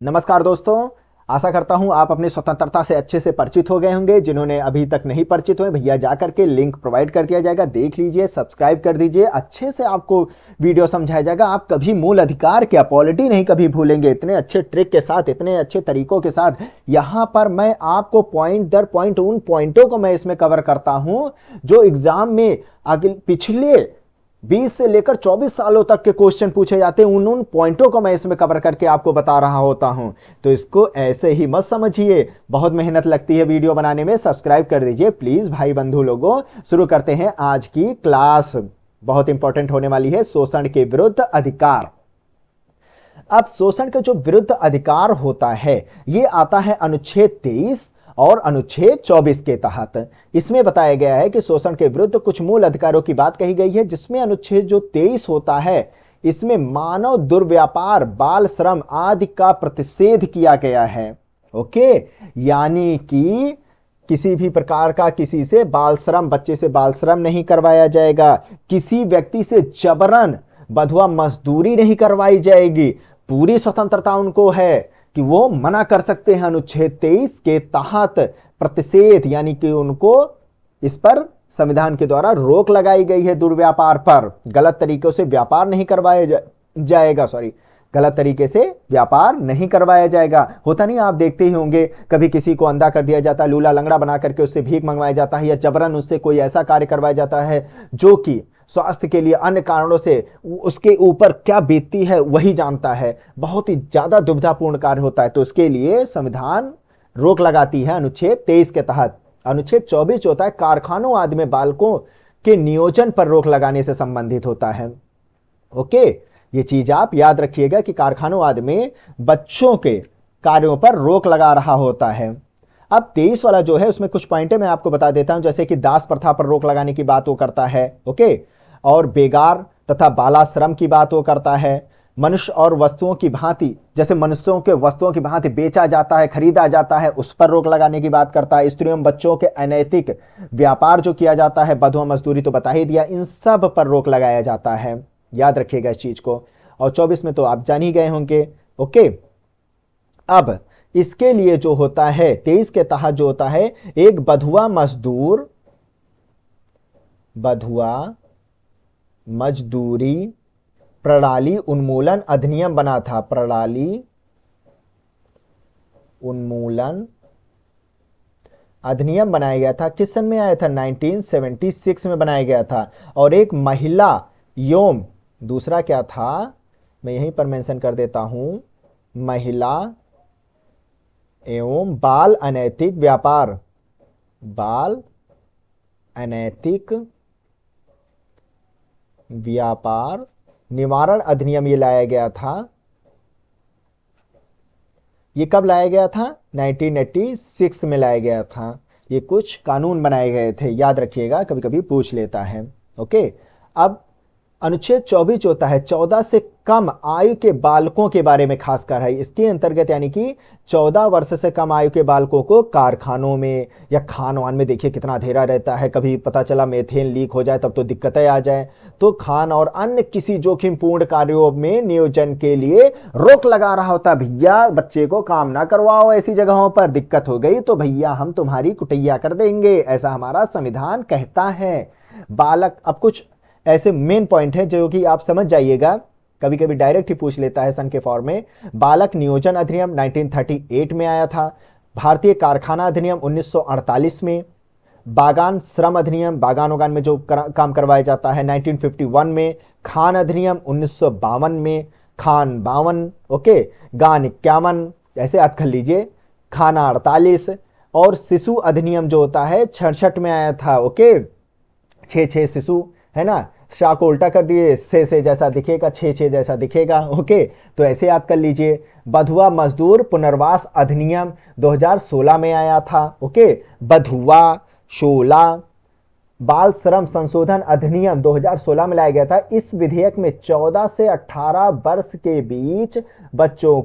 नमस्कार दोस्तों, आशा करता हूं आप अपनी स्वतंत्रता से अच्छे से परिचित हो गए होंगे। जिन्होंने अभी तक नहीं परिचित हुए, भैया जा करके लिंक प्रोवाइड कर दिया जाएगा, देख लीजिए, सब्सक्राइब कर दीजिए। अच्छे से आपको वीडियो समझाया जाएगा। आप कभी मूल अधिकार क्या पॉलिटी नहीं कभी भूलेंगे। इतने अच्छे ट्रिक के साथ, इतने अच्छे तरीकों के साथ यहाँ पर मैं आपको पॉइंट दर पॉइंट उन पॉइंटों को मैं इसमें कवर करता हूँ जो एग्जाम में पिछले 20 से लेकर 24 सालों तक के क्वेश्चन पूछे जाते हैं। उन पॉइंटों को मैं इसमें कवर करके आपको बता रहा होता हूं। तो इसको ऐसे ही मत समझिए, बहुत मेहनत लगती है वीडियो बनाने में। सब्सक्राइब कर दीजिए प्लीज भाई बंधु लोगों। शुरू करते हैं आज की क्लास, बहुत इंपॉर्टेंट होने वाली है। शोषण के विरुद्ध अधिकार। अब शोषण के जो विरुद्ध अधिकार होता है, ये आता है अनुच्छेद 23 और अनुच्छेद 24 के तहत। इसमें बताया गया है कि शोषण के विरुद्ध कुछ मूल अधिकारों की बात कही गई है, जिसमें अनुच्छेद जो 23 होता है, इसमें मानव दुर्व्यापार, बाल श्रम आदि का प्रतिषेध किया गया है। ओके, यानी कि किसी भी प्रकार का किसी से बाल श्रम, बच्चे से बाल श्रम नहीं करवाया जाएगा। किसी व्यक्ति से जबरन बंधुआ मजदूरी नहीं करवाई जाएगी। पूरी स्वतंत्रता उनको है कि वो मना कर सकते हैं। अनुच्छेद 23 के तहत प्रतिषेध, यानी कि उनको इस पर संविधान के द्वारा रोक लगाई गई है। दुर्व्यापार पर, गलत तरीकों से व्यापार नहीं करवाया जाएगा। गलत तरीके से व्यापार नहीं करवाया जाएगा। होता नहीं, आप देखते ही होंगे, कभी किसी को अंधा कर दिया जाता है, लूला लंगड़ा बना करके उससे भीख मंगवाया जाता है, या जबरन उससे कोई ऐसा कार्य करवाया जाता है जो कि स्वास्थ्य के लिए अन्य कारणों से उसके ऊपर क्या बीतती है वही जानता है। बहुत ही ज्यादा दुविधापूर्ण कार्य होता है, तो उसके लिए संविधान रोक लगाती है अनुच्छेद 23 के तहत। अनुच्छेद 24 जो होता है, कारखानों आदि में बालकों के नियोजन पर रोक लगाने से संबंधित होता है। ओके, ये चीज आप याद रखिएगा कि कारखानों आदि में बच्चों के कार्यों पर रोक लगा रहा होता है। अब 23 वाला जो है, उसमें कुछ पॉइंटें मैं आपको बता देता हूं, जैसे कि दास प्रथा पर रोक लगाने की बात वो करता है। ओके, और बेगार तथा बालाश्रम की बात वो करता है। मनुष्य और वस्तुओं की भांति, जैसे मनुष्यों के वस्तुओं की भांति बेचा जाता है, खरीदा जाता है, उस पर रोक लगाने की बात करता है। स्त्रियों बच्चों के अनैतिक व्यापार जो किया जाता है, बंधुआ मजदूरी तो बता ही दिया, इन सब पर रोक लगाया जाता है। याद रखिएगा इस चीज को। और 24 में तो आप जान ही गए होंगे। ओके, अब इसके लिए जो होता है 23 के तहत जो होता है, एक बंधुआ मजदूरी प्रणाली उन्मूलन अधिनियम बना था। प्रणाली उन्मूलन अधिनियम बनाया गया था। किस सन में आया था? 1976 में बनाया गया था। और एक महिला एवं दूसरा क्या था, मैं यहीं पर मेंशन कर देता हूं, महिला एवं बाल अनैतिक व्यापार, बाल अनैतिक व्यापार निवारण अधिनियम ये लाया गया था। ये कब लाया गया था? 1986 में लाया गया था। ये कुछ कानून बनाए गए थे, याद रखिएगा, कभी कभी पूछ लेता है। ओके, अब अनुच्छेद 24 जो होता है, 14 से कम आयु के बालकों के बारे में खासकर है। इसके अंतर्गत यानी कि 14 वर्ष से कम आयु के बालकों को कारखानों में या खान वान में, देखिए कितना अंधेरा रहता है, कभी पता चला मेथेन लीक हो जाए तब तो दिक्कतें आ जाए, तो खान और अन्य किसी जोखिमपूर्ण कार्यों में नियोजन के लिए रोक लगा रहा होता। भैया बच्चे को काम ना करवाओ ऐसी जगहों पर, दिक्कत हो गई तो भैया हम तुम्हारी कुटैया कर देंगे, ऐसा हमारा संविधान कहता है। बालक, अब कुछ ऐसे मेन पॉइंट है जो कि आप समझ जाइएगा, कभी कभी डायरेक्ट ही पूछ लेता है सन के फॉर्म में। बालक नियोजन अधिनियम 1938 में आया था। भारतीय कारखाना अधिनियम 1948 में। बागान श्रम अधिनियम, बागान उगान में जो काम करवाया जाता है, 1951 में। खान अधिनियम 1952 में, खान 52। ओके, गान 51, ऐसे याद कर लीजिए। खाना 48। और शिशु अधिनियम जो होता है 66 में आया था। ओके, 6 शिशु है ना, शाह को उल्टा कर दिए, से जैसा दिखेगा, 6 जैसा दिखेगा। ओके, तो ऐसे याद कर लीजिए। बंधुआ मजदूर पुनर्वास अधिनियम 2016 में आया था। ओके, बंधुआ 16। बाल श्रम संशोधन अधिनियम 2016 में लाया गया था। इस विधेयक में 14 से 18 वर्ष के बीच बच्चों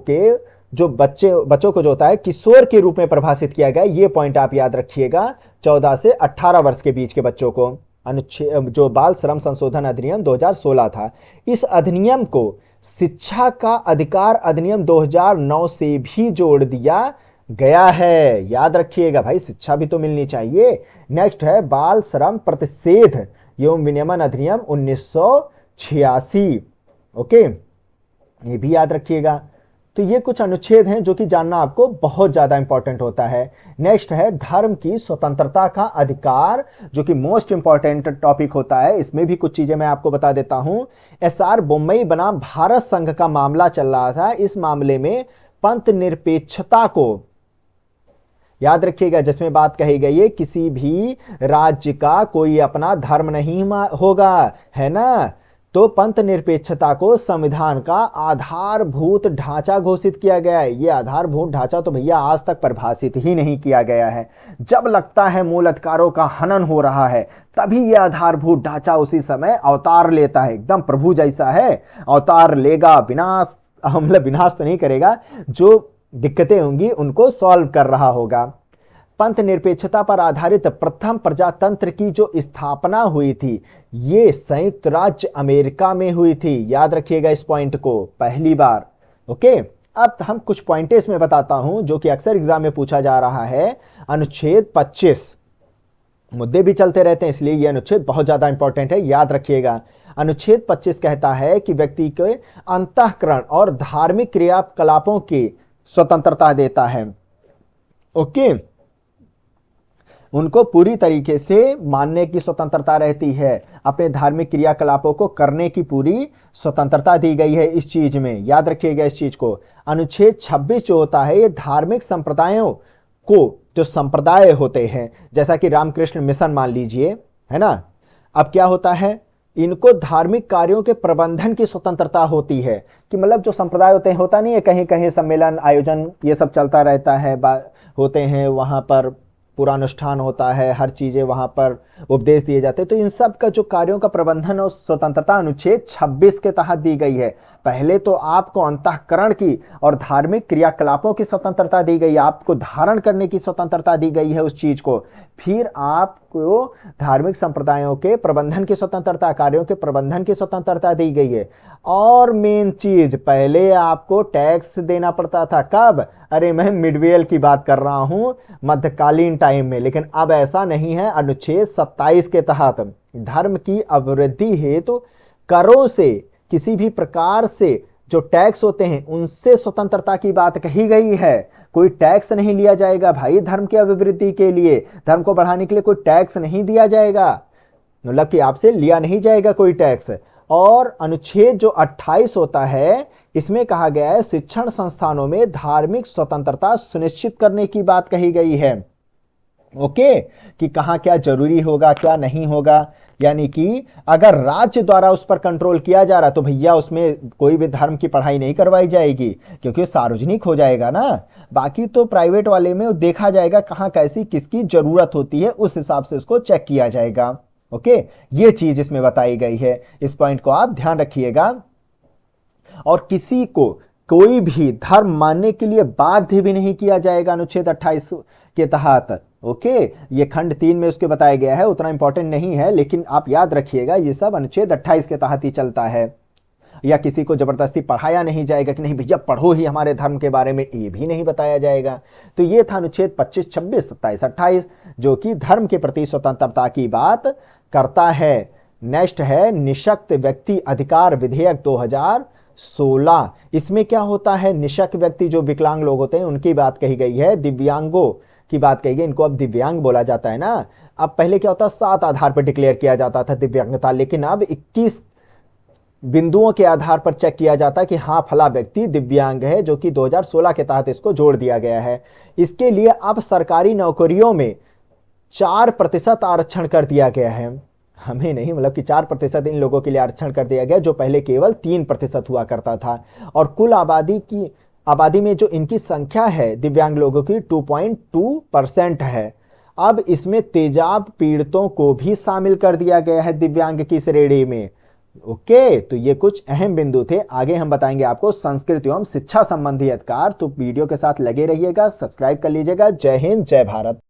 को जो होता है किशोर के रूप में परिभाषित किया गया। ये पॉइंट आप याद रखिएगा, 14 से 18 वर्ष के बीच के बच्चों को। अनुच्छेद जो बाल श्रम संशोधन अधिनियम 2016 था, इस अधिनियम को शिक्षा का अधिकार अधिनियम 2009 से भी जोड़ दिया गया है। याद रखिएगा भाई, शिक्षा भी तो मिलनी चाहिए। नेक्स्ट है बाल श्रम प्रतिषेध एवं विनियमन अधिनियम 1986। ओके, ये भी याद रखिएगा। तो ये कुछ अनुच्छेद हैं जो कि जानना आपको बहुत ज्यादा इंपॉर्टेंट होता है। नेक्स्ट है धर्म की स्वतंत्रता का अधिकार, जो कि मोस्ट इंपॉर्टेंट टॉपिक होता है। इसमें भी कुछ चीजें मैं आपको बता देता हूं। एसआर बोम्मई बनाम भारत संघ का मामला चल रहा था। इस मामले में पंथ निरपेक्षता को याद रखिएगा, जिसमें बात कही गई है किसी भी राज्य का कोई अपना धर्म नहीं होगा, है ना। तो पंथ निरपेक्षता को संविधान का आधारभूत ढांचा घोषित किया गया है। ये आधारभूत ढांचा तो भैया आज तक परिभाषित ही नहीं किया गया है। जब लगता है मूल अधिकारों का हनन हो रहा है, तभी ये आधारभूत ढांचा उसी समय अवतार लेता है। एकदम प्रभु जैसा है, अवतार लेगा, विनाश मतलब विनाश तो नहीं करेगा, जो दिक्कतें होंगी उनको सॉल्व कर रहा होगा। पंथ निरपेक्षता पर आधारित प्रथम प्रजातंत्र की जो स्थापना हुई थी, ये संयुक्त राज्य अमेरिका में हुई थी। याद रखिएगा इस पॉइंट को, पहली बार। ओके, अब हम कुछ पॉइंट इसमें बताता हूं जो कि अक्सर एग्जाम में पूछा जा रहा है। अनुच्छेद 25, मुद्दे भी चलते रहते हैं इसलिए यह अनुच्छेद बहुत ज्यादा इंपॉर्टेंट है, याद रखिएगा। अनुच्छेद 25 कहता है कि व्यक्ति के अंतःकरण और धार्मिक क्रियाकलापों की स्वतंत्रता देता है। ओके, उनको पूरी तरीके से मानने की स्वतंत्रता रहती है, अपने धार्मिक क्रियाकलापों को करने की पूरी स्वतंत्रता दी गई है इस चीज में। याद रखिएगा इस चीज को। अनुच्छेद 26 जो होता है, ये धार्मिक संप्रदायों को, जो संप्रदाय होते हैं जैसा कि रामकृष्ण मिशन मान लीजिए, है ना। अब क्या होता है, इनको धार्मिक कार्यों के प्रबंधन की स्वतंत्रता होती है। कि मतलब जो संप्रदाय होते हैं, होता नहीं है कहीं कहीं सम्मेलन आयोजन ये सब चलता रहता है, होते हैं वहां पर पूरा अनुष्ठान होता है, हर चीजें वहां पर उपदेश दिए जाते हैं। तो इन सब का जो कार्यों का प्रबंधन और स्वतंत्रता अनुच्छेद 26 के तहत दी गई है। पहले तो आपको अंतःकरण की और धार्मिक क्रियाकलापों की स्वतंत्रता दी गई, आपको धारण करने की स्वतंत्रता दी गई है उस चीज को। फिर आपको धार्मिक संप्रदायों के प्रबंधन की स्वतंत्रता, कार्यों के प्रबंधन की स्वतंत्रता दी गई है। और मेन चीज, पहले आपको टैक्स देना पड़ता था। कब? अरे मैं मिडवेल की बात कर रहा हूं, मध्यकालीन टाइम में। लेकिन अब ऐसा नहीं है। अनुच्छेद 27 के तहत धर्म की अभिवृद्धि हेतु करों से, किसी भी प्रकार से जो टैक्स होते हैं उनसे स्वतंत्रता की बात कही गई है। कोई टैक्स नहीं लिया जाएगा भाई धर्म की अभिवृद्धि के लिए, धर्म को बढ़ाने के लिए कोई टैक्स नहीं दिया जाएगा, मतलब कि आपसे लिया नहीं जाएगा कोई टैक्स। और अनुच्छेद जो 28 होता है, इसमें कहा गया है शिक्षण संस्थानों में धार्मिक स्वतंत्रता सुनिश्चित करने की बात कही गई है। ओके, कि कहां क्या जरूरी होगा क्या नहीं होगा। यानी कि अगर राज्य द्वारा उस पर कंट्रोल किया जा रहा तो भैया उसमें कोई भी धर्म की पढ़ाई नहीं करवाई जाएगी, क्योंकि सार्वजनिक हो जाएगा ना। बाकी तो प्राइवेट वाले में देखा जाएगा कहां कैसी किसकी जरूरत होती है, उस हिसाब से उसको चेक किया जाएगा। ओके, ये चीज इसमें बताई गई है, इस पॉइंट को आप ध्यान रखिएगा। और किसी को कोई भी धर्म मानने के लिए बाध्य भी नहीं किया जाएगा अनुच्छेद 28 के तहत। ओके, ये खंड 3 में उसके बताया गया है, उतना इंपॉर्टेंट नहीं है, लेकिन आप याद रखिएगा ये सब अनुच्छेद 28 के तहत ही चलता है। या किसी को जबरदस्ती पढ़ाया नहीं जाएगा कि नहीं भैया पढ़ो ही हमारे धर्म के बारे में, ये भी नहीं बताया जाएगा। तो ये था अनुच्छेद 25, 26, 27, 28 जो कि धर्म के प्रति स्वतंत्रता की बात करता है। नेक्स्ट है निशक्त व्यक्ति अधिकार विधेयक 2016। इसमें क्या होता है, निशक्त व्यक्ति जो विकलांग लोग होते हैं उनकी बात कही गई है, दिव्यांगों की बात कही गई। इनको अब दिव्यांग बोला जाता है ना। अब पहले क्या होता, 7 आधार पर डिक्लेयर किया जाता था दिव्यांगता, लेकिन अब 21 बिंदुओं के आधार पर चेक किया जाता है कि हाँ फला व्यक्ति दिव्यांग है, जो कि 2016 के तहत इसको जोड़ दिया गया है। इसके लिए अब सरकारी नौकरियों में 4% आरक्षण कर दिया गया है। हमें नहीं, मतलब कि 4% इन लोगों के लिए आरक्षण कर दिया गया, जो पहले केवल 3% हुआ करता था। और कुल आबादी में जो इनकी संख्या है दिव्यांग लोगों की 2.2% है। अब इसमें तेजाब पीड़ितों को भी शामिल कर दिया गया है दिव्यांग की श्रेणी में। ओके, तो ये कुछ अहम बिंदु थे। आगे हम बताएंगे आपको संस्कृति एवं शिक्षा संबंधी अधिकार। तो वीडियो के साथ लगे रहिएगा, सब्सक्राइब कर लीजिएगा। जय हिंद, जय भारत।